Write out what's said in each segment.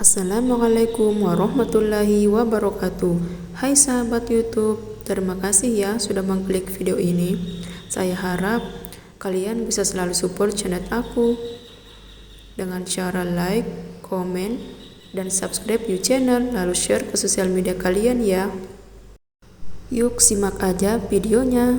Assalamualaikum warahmatullahi wabarakatuh. Hai sahabat YouTube, terima kasih ya sudah mengklik video ini. Saya harap kalian bisa selalu support channel aku dengan cara like, komen, dan subscribe YouTube channel, lalu share ke sosial media kalian ya. Yuk simak aja videonya.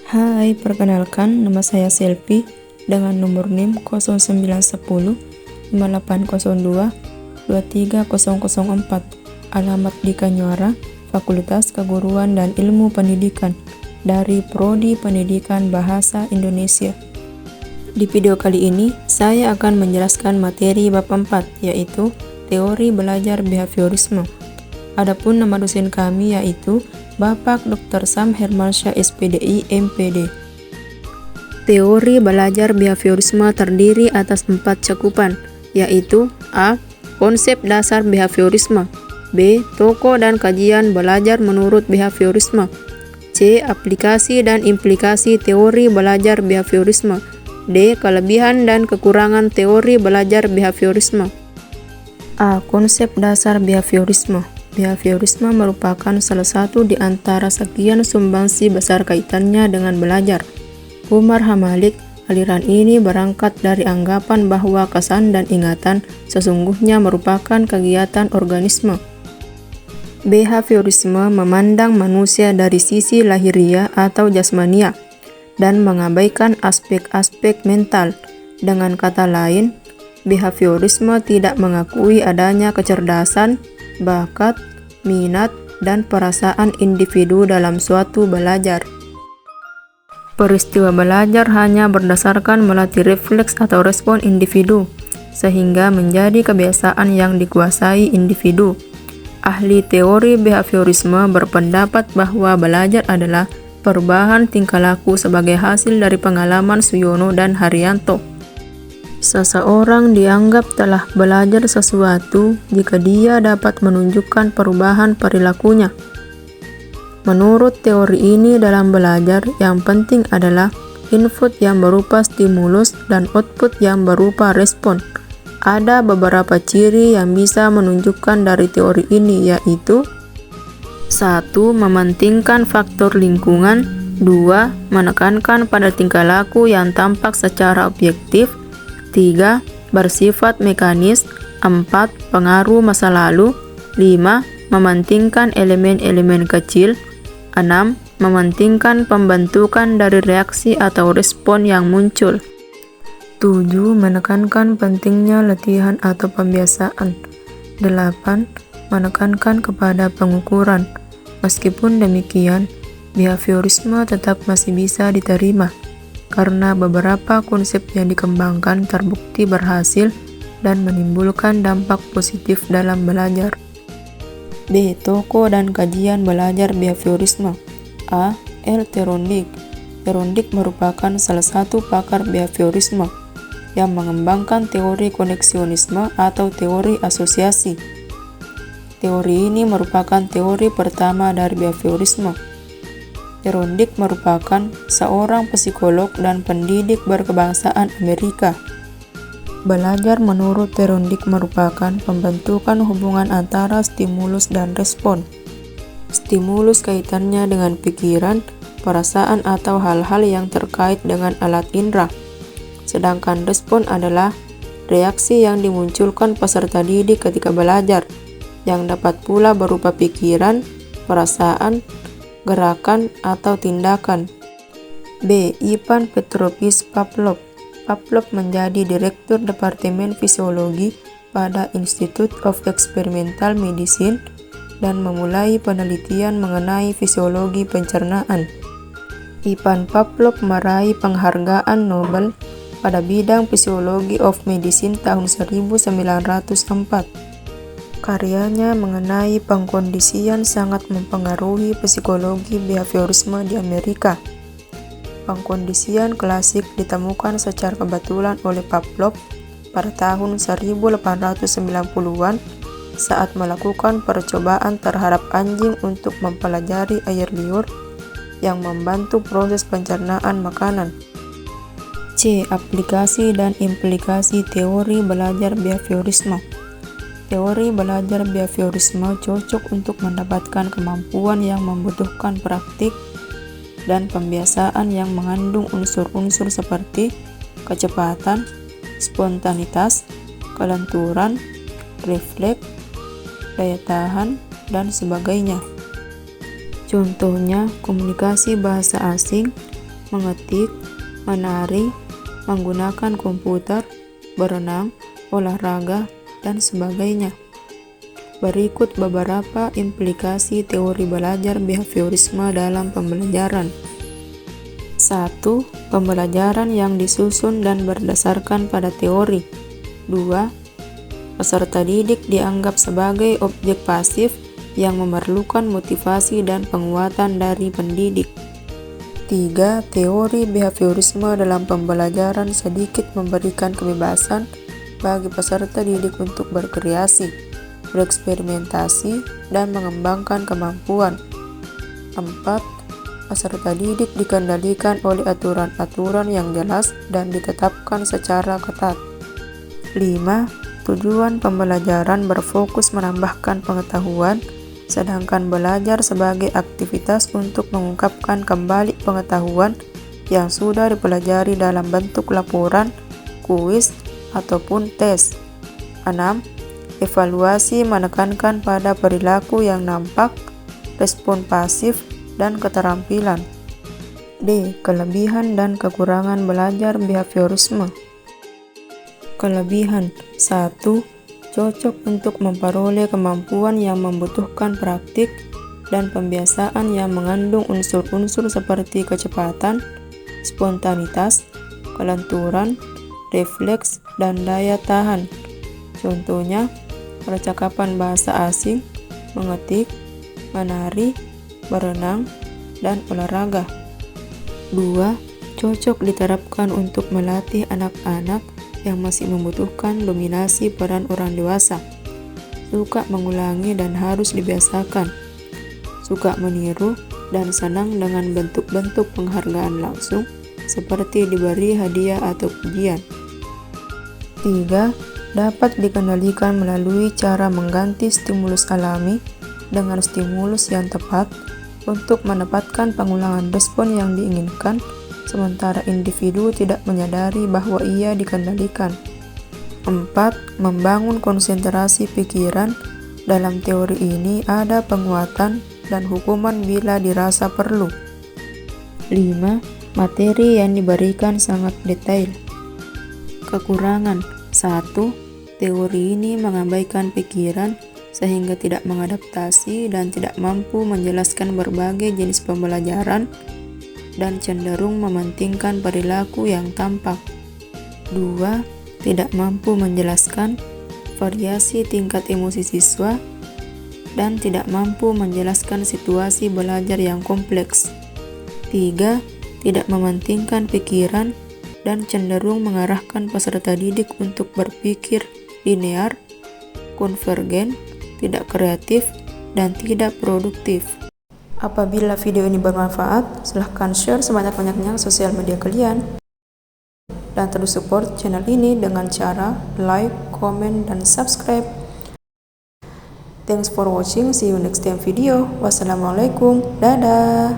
Hai, perkenalkan nama saya Selvi dengan nomor NIM 0910 5802 23004, alamat di Kanyuara, Fakultas Keguruan dan Ilmu Pendidikan dari Prodi Pendidikan Bahasa Indonesia. Di video kali ini, saya akan menjelaskan materi bab 4, yaitu teori belajar behaviorisme. Adapun nama dosen kami yaitu Bapak Dr. Sam Hermansyah SPDI MPD. Teori belajar behaviorisme terdiri atas 4 cakupan, yaitu A. Konsep dasar behaviorisme, B. Tokoh dan kajian belajar menurut behaviorisme, C. Aplikasi dan implikasi teori belajar behaviorisme, D. Kelebihan dan kekurangan teori belajar behaviorisme. A. Konsep dasar behaviorisme. Behaviorisme merupakan salah satu di antara sekian sumbangsi besar kaitannya dengan belajar. Umar Hamalik, aliran ini berangkat dari anggapan bahwa kesan dan ingatan sesungguhnya merupakan kegiatan organisme. Behaviorisme memandang manusia dari sisi lahiriah atau jasmania dan mengabaikan aspek-aspek mental. Dengan kata lain, behaviorisme tidak mengakui adanya kecerdasan, bakat, minat, dan perasaan individu dalam suatu belajar. Peristiwa belajar hanya berdasarkan melatih refleks atau respon individu, sehingga menjadi kebiasaan yang dikuasai individu. Ahli teori behaviorisme berpendapat bahwa belajar adalah perubahan tingkah laku sebagai hasil dari pengalaman Suyono dan Haryanto. Seseorang dianggap telah belajar sesuatu jika dia dapat menunjukkan perubahan perilakunya. Menurut teori ini, dalam belajar yang penting adalah input yang berupa stimulus dan output yang berupa respon. Ada beberapa ciri yang bisa menunjukkan dari teori ini, yaitu 1. Mementingkan faktor lingkungan, 2. Menekankan pada tingkah laku yang tampak secara objektif, 3. Bersifat mekanis, 4. Pengaruh masa lalu, 5. Mementingkan elemen-elemen kecil, 6. Mementingkan pembentukan dari reaksi atau respon yang muncul. 7. Menekankan pentingnya latihan atau pembiasaan. 8. Menekankan kepada pengukuran. Meskipun demikian, behaviorisme tetap masih bisa diterima karena beberapa konsep yang dikembangkan terbukti berhasil dan menimbulkan dampak positif dalam belajar. B. Tokoh dan kajian belajar behaviorisme. A. L. Terondik. Terondik merupakan salah satu pakar behaviorisme yang mengembangkan teori koneksionisme atau teori asosiasi. Teori ini merupakan teori pertama dari behaviorisme. Terondik merupakan seorang psikolog dan pendidik berkebangsaan Amerika. Belajar menurut Terondik merupakan pembentukan hubungan antara stimulus dan respon. Stimulus kaitannya dengan pikiran, perasaan atau hal-hal yang terkait dengan alat indera. Sedangkan respon adalah reaksi yang dimunculkan peserta didik ketika belajar, yang dapat pula berupa pikiran, perasaan, gerakan, atau tindakan. B. Ivan Petrovich Pavlov. Pavlov menjadi Direktur Departemen Fisiologi pada Institute of Experimental Medicine dan memulai penelitian mengenai fisiologi pencernaan. Ivan Pavlov meraih penghargaan Nobel pada bidang Physiology of Medicine tahun 1904. Karyanya mengenai pengkondisian sangat mempengaruhi psikologi behaviorisme di Amerika. Pengkondisian klasik ditemukan secara kebetulan oleh Pavlov pada tahun 1890-an saat melakukan percobaan terhadap anjing untuk mempelajari air liur yang membantu proses pencernaan makanan. C. C. Aplikasi dan implikasi teori belajar behaviorisme. Teori belajar behaviorisme cocok untuk mendapatkan kemampuan yang membutuhkan praktik dan pembiasaan yang mengandung unsur-unsur seperti kecepatan, spontanitas, kelenturan, refleks, daya tahan, dan sebagainya. Contohnya, komunikasi bahasa asing, mengetik, menari, menggunakan komputer, berenang, olahraga, dan sebagainya. Berikut beberapa implikasi teori belajar behaviorisme dalam pembelajaran. 1. Pembelajaran yang disusun dan berdasarkan pada teori. 2. Peserta didik dianggap sebagai objek pasif yang memerlukan motivasi dan penguatan dari pendidik. 3. Teori behaviorisme dalam pembelajaran sedikit memberikan kebebasan bagi peserta didik untuk berkreasi, bereksperimentasi, dan mengembangkan kemampuan. 4. Peserta didik dikendalikan oleh aturan-aturan yang jelas dan ditetapkan secara ketat. 5. Tujuan pembelajaran berfokus menambahkan pengetahuan, sedangkan belajar sebagai aktivitas untuk mengungkapkan kembali pengetahuan yang sudah dipelajari dalam bentuk laporan, kuis, ataupun tes. 6. Evaluasi menekankan pada perilaku yang nampak, respon pasif, dan keterampilan. D. Kelebihan dan kekurangan belajar behaviorisme. Kelebihan. 1. Cocok untuk memperoleh kemampuan yang membutuhkan praktik dan pembiasaan yang mengandung unsur-unsur seperti kecepatan, spontanitas, kelenturan, refleks, dan daya tahan. Contohnya, percakapan bahasa asing, mengetik, menari, berenang, dan olahraga. 2. Cocok diterapkan untuk melatih anak-anak yang masih membutuhkan dominasi peran orang dewasa, suka mengulangi dan harus dibiasakan, suka meniru dan senang dengan bentuk-bentuk penghargaan langsung seperti diberi hadiah atau pujian. 3. Dapat dikendalikan melalui cara mengganti stimulus alami dengan stimulus yang tepat untuk mendapatkan pengulangan respon yang diinginkan, sementara individu tidak menyadari bahwa ia dikendalikan. 4. Membangun konsentrasi pikiran. Dalam teori ini ada penguatan dan hukuman bila dirasa perlu. 5. Materi yang diberikan sangat detail. Kekurangan. 1. Teori ini mengabaikan pikiran sehingga tidak mengadaptasi dan tidak mampu menjelaskan berbagai jenis pembelajaran dan cenderung mementingkan perilaku yang tampak. 2. Tidak mampu menjelaskan variasi tingkat emosi siswa dan tidak mampu menjelaskan situasi belajar yang kompleks. 3. Tidak mementingkan pikiran dan cenderung mengarahkan peserta didik untuk berpikir linear, konvergen, tidak kreatif, dan tidak produktif. Apabila video ini bermanfaat, silahkan share sebanyak-banyaknya sosial media kalian. Dan terus support channel ini dengan cara like, comment, dan subscribe. Thanks for watching, see you next time video. Wassalamualaikum, dadah.